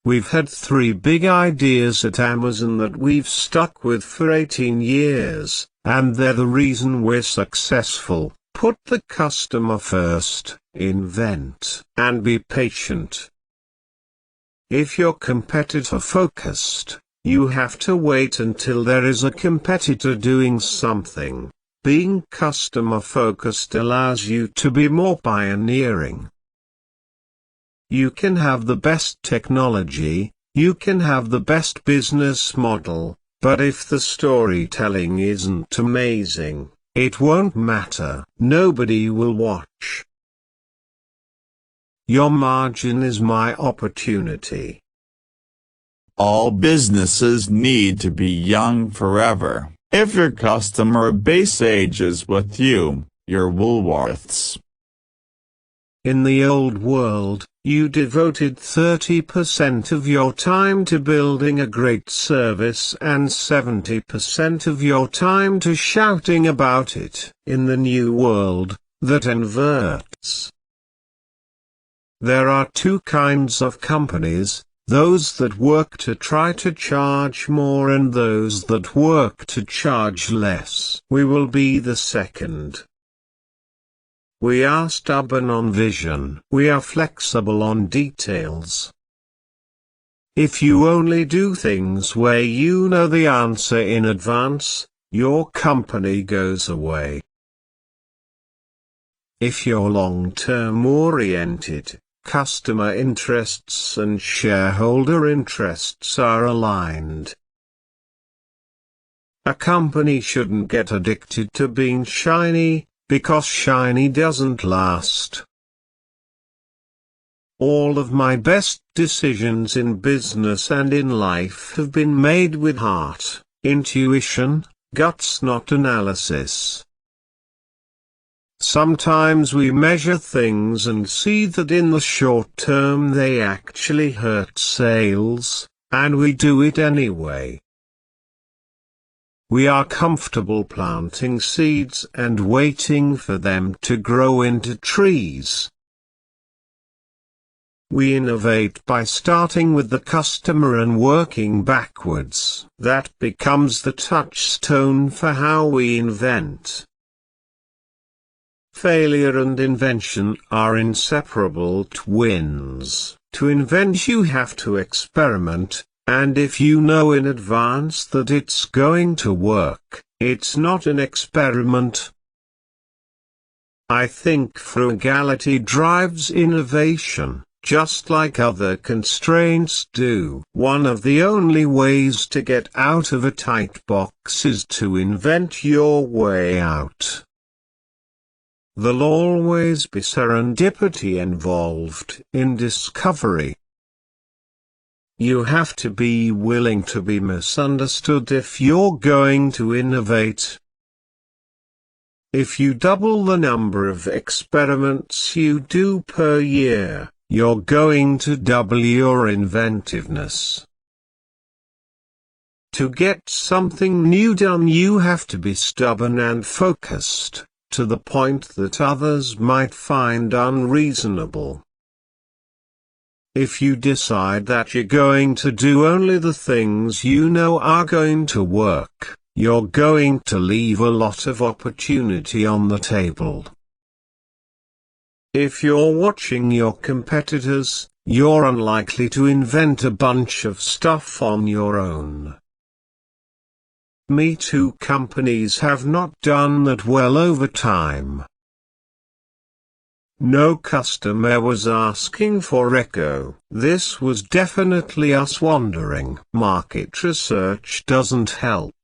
We've had 3 big ideas at Amazon that we've stuck with for 18 years, and they're the reason we're successful. Put the customer first, invent, and be patient. If you're competitor focused, you have to wait until there is a competitor doing something. Being customer focused allows you to be more pioneering. You can have the best technology, you can have the best business model, but if the storytelling isn't amazing, it won't matter. Nobody will watch. Your margin is my opportunity. All businesses need to be young forever. If your customer base ages with you, you're Woolworths. In the old world, you devoted 30% of your time to building a great service and 70% of your time to shouting about it. In the new world, that inverts. There are 2 kinds of companies, those that work to try to charge more and those that work to charge less. We will be the second. We are stubborn on vision. We are flexible on details. If you only do things where you know the answer in advance, your company goes away. If you're long-term oriented, customer interests and shareholder interests are aligned. A company shouldn't get addicted to being shiny, because shiny doesn't last. All of my best decisions in business and in life have been made with heart, intuition, guts, not analysis. Sometimes we measure things and see that in the short term they actually hurt sales, and we do it anyway. We are comfortable planting seeds and waiting for them to grow into trees. We innovate by starting with the customer and working backwards. That becomes the touchstone for how we invent. Failure and invention are inseparable twins. To invent you have to experiment. And if you know in advance that it's going to work, it's not an experiment. I think frugality drives innovation, just like other constraints do. One of the only ways to get out of a tight box is to invent your way out. There'll always be serendipity involved in discovery. You have to be willing to be misunderstood if you're going to innovate. If you double the number of experiments you do per year, you're going to double your inventiveness. To get something new done, you have to be stubborn and focused, to the point that others might find unreasonable. If you decide that you're going to do only the things you know are going to work, you're going to leave a lot of opportunity on the table. If you're watching your competitors, you're unlikely to invent a bunch of stuff on your own. Me Too companies have not done that well over time. No customer was asking for Echo. This was definitely us wandering. Market research doesn't help.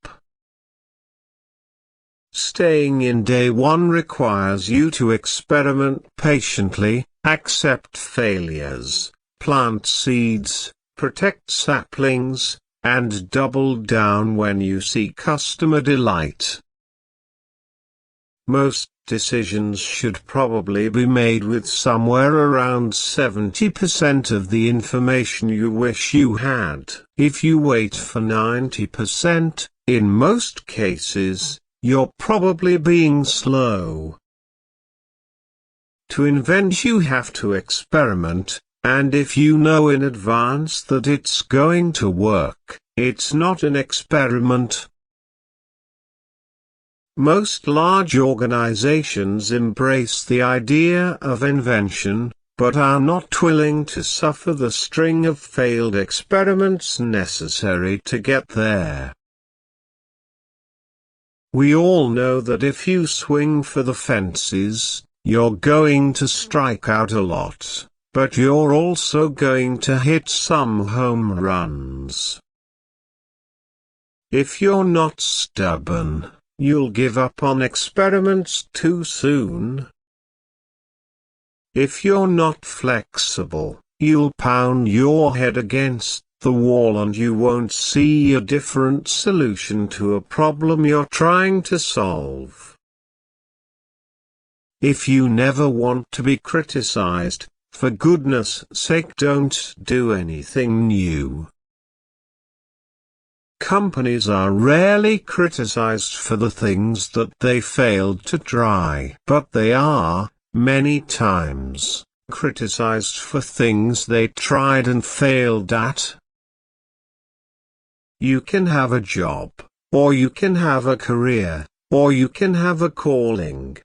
Staying in day one requires you to experiment patiently, accept failures, plant seeds, protect saplings, and double down when you see customer delight. Most decisions should probably be made with somewhere around 70% of the information you wish you had. If you wait for 90%, in most cases, you're probably being slow. To invent you have to experiment, and if you know in advance that it's going to work, it's not an experiment. Most large organizations embrace the idea of invention, but are not willing to suffer the string of failed experiments necessary to get there. We all know that if you swing for the fences, you're going to strike out a lot, but you're also going to hit some home runs. If you're not stubborn, you'll give up on experiments too soon. If you're not flexible, you'll pound your head against the wall and you won't see a different solution to a problem you're trying to solve. If you never want to be criticized, for goodness sake don't do anything new. Companies are rarely criticized for the things that they failed to try, but they are, many times, criticized for things they tried and failed at. You can have a job, or you can have a career, or you can have a calling.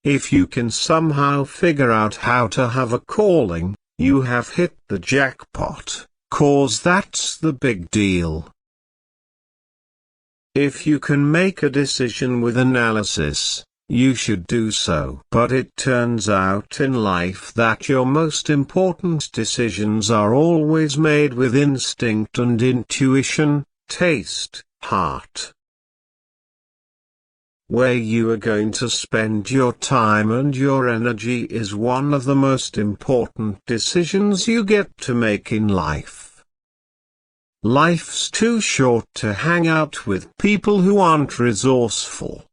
If you can somehow figure out how to have a calling, you have hit the jackpot, 'cause that's the big deal. If you can make a decision with analysis, you should do so. But it turns out in life that your most important decisions are always made with instinct and intuition, taste, heart. Where you are going to spend your time and your energy is one of the most important decisions you get to make in life. Life's too short to hang out with people who aren't resourceful.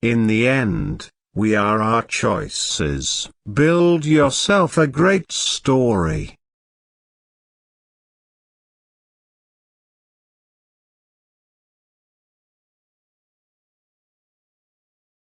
In the end, we are our choices. Build yourself a great story.